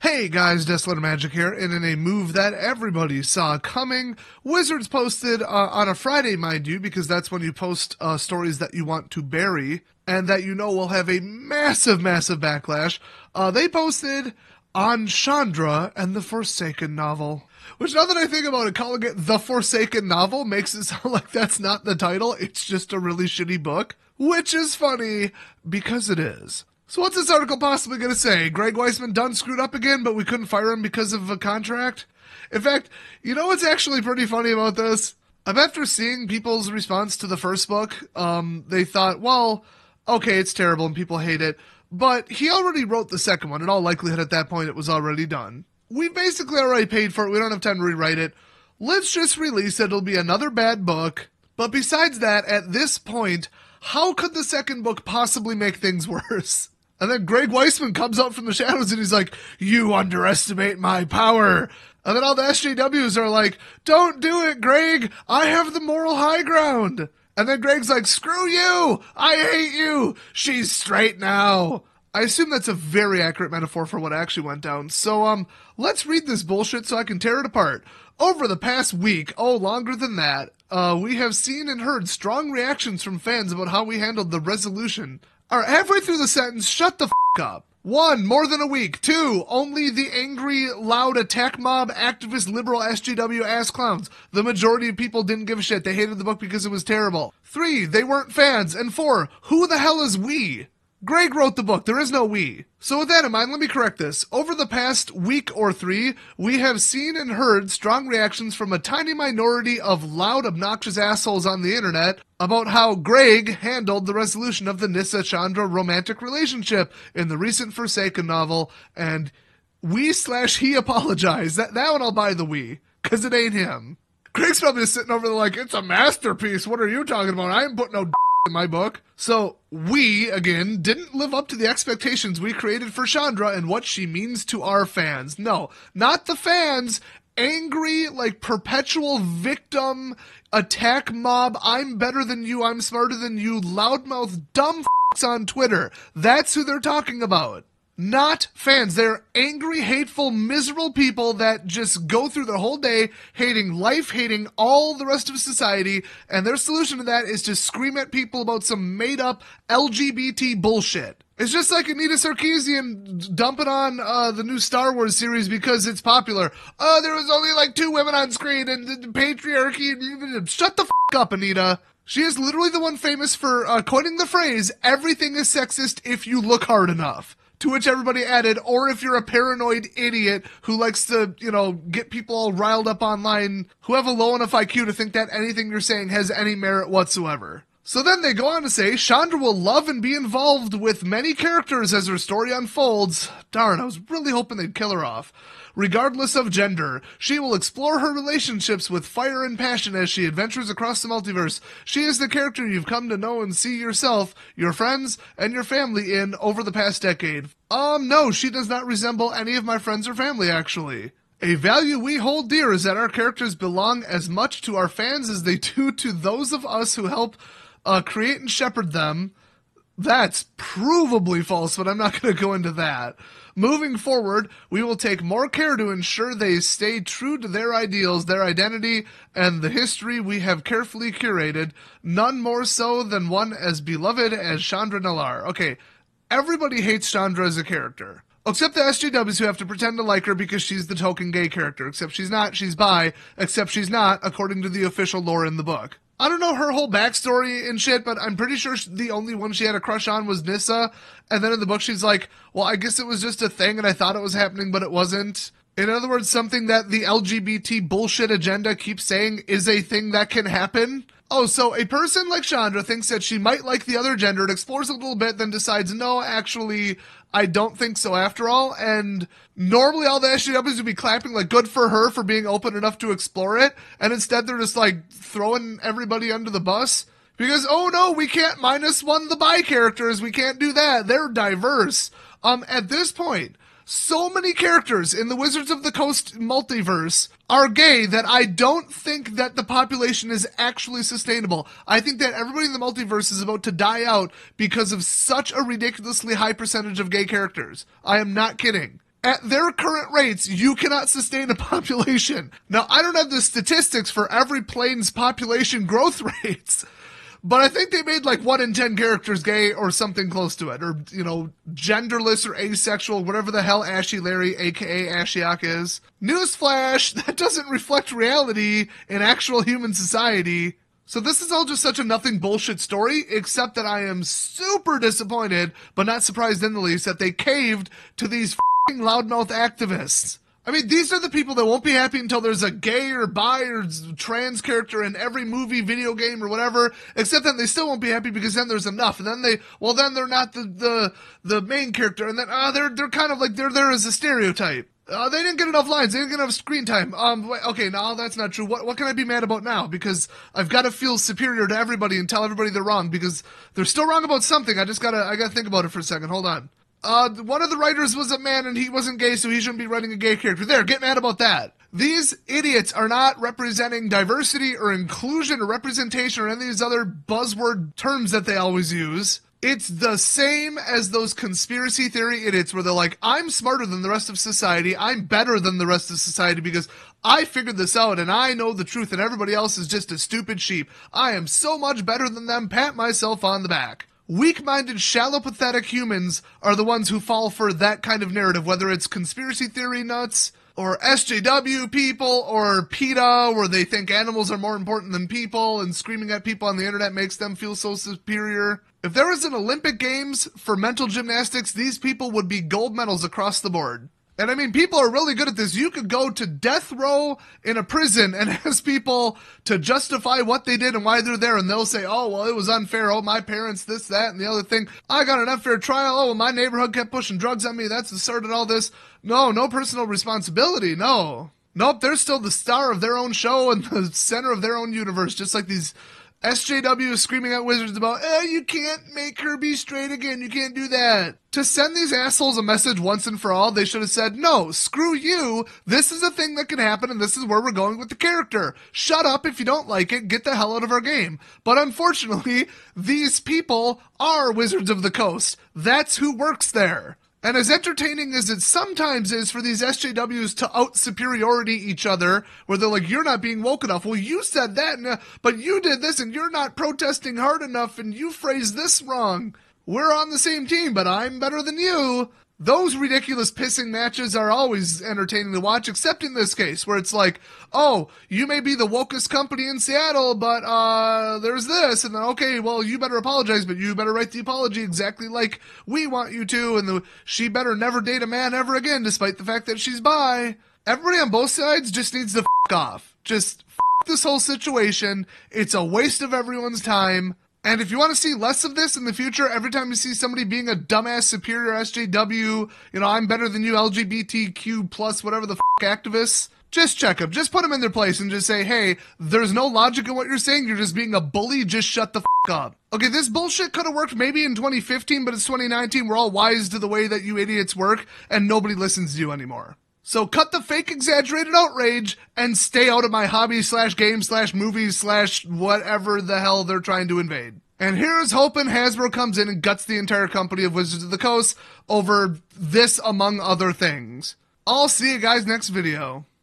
Hey guys, Desolate Magic here, and in a move that everybody saw coming, Wizards posted on a Friday, mind you, because that's when you post stories that you want to bury, and that you know will have a massive, massive backlash. They posted on Chandra and the Forsaken novel. Which, now that I think about it, calling it The Forsaken Novel makes it sound like that's not the title, it's just a really shitty book. Which is funny, because it is. So what's this article possibly going to say? Greg Weisman done screwed up again, but we couldn't fire him because of a contract? In fact, you know what's actually pretty funny about this? After seeing people's response to the first book, they thought, well, okay, it's terrible and people hate it, but he already wrote the second one. In all likelihood, at that point, it was already done. We basically already paid for it. We don't have time to rewrite it. Let's just release it. It'll be another bad book. But besides that, at this point, how could the second book possibly make things worse? And then Greg Weisman comes up from the shadows and he's like, you underestimate my power. And then all the SJWs are like, don't do it, Greg. I have the moral high ground. And then Greg's like, screw you. I hate you. She's straight now. I assume that's a very accurate metaphor for what actually went down. So, let's read this bullshit so I can tear it apart. Over the past week, longer than that, we have seen and heard strong reactions from fans about how we handled the resolution. Alright, halfway through the sentence, shut the f*** up. 1, more than a week. 2, only the angry, loud attack mob, activist, liberal SJW ass clowns. The majority of people didn't give a shit. They hated the book because it was terrible. 3, they weren't fans. And 4, who the hell is we? Greg wrote the book. There is no we. So with that in mind, let me correct this. Over the past week or 3, we have seen and heard strong reactions from a tiny minority of loud, obnoxious assholes on the internet about how Greg handled the resolution of the Nissa-Chandra romantic relationship in the recent Forsaken novel, and we/he apologize. That one I'll buy the we, because it ain't him. Greg's probably sitting over there like, it's a masterpiece. What are you talking about? I ain't putting no in my book. So, we, again, didn't live up to the expectations we created for Chandra and what she means to our fans. No, not the fans. Angry, like, perpetual victim, attack mob, I'm better than you, I'm smarter than you, loudmouth dumb f***s on Twitter. That's who they're talking about. Not fans. They're angry, hateful, miserable people that just go through their whole day hating life, hating all the rest of society, and their solution to that is to scream at people about some made-up LGBT bullshit. It's just like Anita Sarkeesian dumping on the new Star Wars series because it's popular. Oh, there was only like 2 women on screen and the patriarchy. Shut the f*** up, Anita. She is literally the one famous for coining the phrase, everything is sexist if you look hard enough. To which everybody added, or if you're a paranoid idiot who likes to, get people all riled up online, who have a low enough IQ to think that anything you're saying has any merit whatsoever. So then they go on to say, Chandra will love and be involved with many characters as her story unfolds. Darn, I was really hoping they'd kill her off. Regardless of gender, she will explore her relationships with fire and passion as she adventures across the multiverse. She is the character you've come to know and see yourself, your friends, and your family in over the past decade. No, she does not resemble any of my friends or family, actually. A value we hold dear is that our characters belong as much to our fans as they do to those of us who help create and shepherd them. That's provably false, but I'm not going to go into that. Moving forward, we will take more care to ensure they stay true to their ideals, their identity, and the history we have carefully curated, none more so than one as beloved as Chandra Nalaar. Okay, everybody hates Chandra as a character. Except the SJWs who have to pretend to like her because she's the token gay character. Except she's not, she's bi. Except she's not, according to the official lore in the book. I don't know her whole backstory and shit, but I'm pretty sure the only one she had a crush on was Nissa. And then in the book she's like, well, I guess it was just a thing and I thought it was happening, but it wasn't. In other words, something that the LGBT bullshit agenda keeps saying is a thing that can happen. Oh, so a person like Chandra thinks that she might like the other gender, it explores a little bit, then decides, no, actually, I don't think so after all, and normally all the SJWs would be clapping like good for her for being open enough to explore it, and instead they're just like throwing everybody under the bus, because, oh no, we can't -1 the bi characters, we can't do that, they're diverse. At this point, so many characters in the Wizards of the Coast multiverse are gay that I don't think that the population is actually sustainable. I think that everybody in the multiverse is about to die out because of such a ridiculously high percentage of gay characters. I am not kidding. At their current rates, you cannot sustain a population. Now, I don't have the statistics for every plane's population growth rates, but I think they made like 1 in 10 characters gay or something close to it, or, you know, genderless or asexual, whatever the hell Ashy Larry, aka Ashiok is. Newsflash, that doesn't reflect reality in actual human society. So this is all just such a nothing bullshit story, except that I am super disappointed, but not surprised in the least, that they caved to these f***ing loudmouth activists. I mean, these are the people that won't be happy until there's a gay or bi or trans character in every movie, video game, or whatever, except then they still won't be happy because then there's enough, and then then they're not the main character, and then they're kind of like, they're there as a stereotype. They didn't get enough lines. They didn't get enough screen time. Okay, no, that's not true. What can I be mad about now? Because I've got to feel superior to everybody and tell everybody they're wrong because they're still wrong about something. I gotta think about it for a second. Hold on. One of the writers was a man and he wasn't gay, so he shouldn't be writing a gay character. There, get mad about that. These idiots are not representing diversity or inclusion or representation or any of these other buzzword terms that they always use. It's the same as those conspiracy theory idiots where they're like, I'm smarter than the rest of society, I'm better than the rest of society because I figured this out and I know the truth and everybody else is just a stupid sheep. I am so much better than them, pat myself on the back. Weak-minded, shallow, pathetic humans are the ones who fall for that kind of narrative, whether it's conspiracy theory nuts, or SJW people, or PETA, where they think animals are more important than people, and screaming at people on the internet makes them feel so superior. If there was an Olympic Games for mental gymnastics, these people would be gold medals across the board. And I mean, people are really good at this. You could go to death row in a prison and ask people to justify what they did and why they're there. And they'll say, oh, well, it was unfair. Oh, my parents, this, that, and the other thing. I got an unfair trial. Oh, well, my neighborhood kept pushing drugs on me. That's the start of all this. No personal responsibility. No. Nope, they're still the star of their own show and the center of their own universe. Just like these SJWs screaming at Wizards about, you can't make her be straight again. You can't do that. To send these assholes a message once and for all, they should have said, no, screw you. This is a thing that can happen, and this is where we're going with the character. Shut up if you don't like it. Get the hell out of our game. But unfortunately, these people are Wizards of the Coast. That's who works there. And as entertaining as it sometimes is for these SJWs to out-superiority each other, where they're like, you're not being woke enough. Well, you said that, but you did this, and you're not protesting hard enough, and you phrased this wrong. We're on the same team, but I'm better than you. Those ridiculous pissing matches are always entertaining to watch, except in this case, where it's like, oh, you may be the wokest company in Seattle, but there's this, and then, okay, well, you better apologize, but you better write the apology exactly like we want you to, and she better never date a man ever again, despite the fact that she's bi. Everybody on both sides just needs to f*** off. Just f*** this whole situation. It's a waste of everyone's time. And if you want to see less of this in the future, every time you see somebody being a dumbass superior SJW, I'm better than you LGBTQ plus whatever the activists, just check them. Just put them in their place and just say, hey, there's no logic in what you're saying. You're just being a bully. Just shut the up. Okay, this bullshit could have worked maybe in 2015, but it's 2019. We're all wise to the way that you idiots work, and nobody listens to you anymore. So cut the fake exaggerated outrage and stay out of my hobby/game/movies/whatever the hell they're trying to invade. And here's hoping Hasbro comes in and guts the entire company of Wizards of the Coast over this among other things. I'll see you guys next video.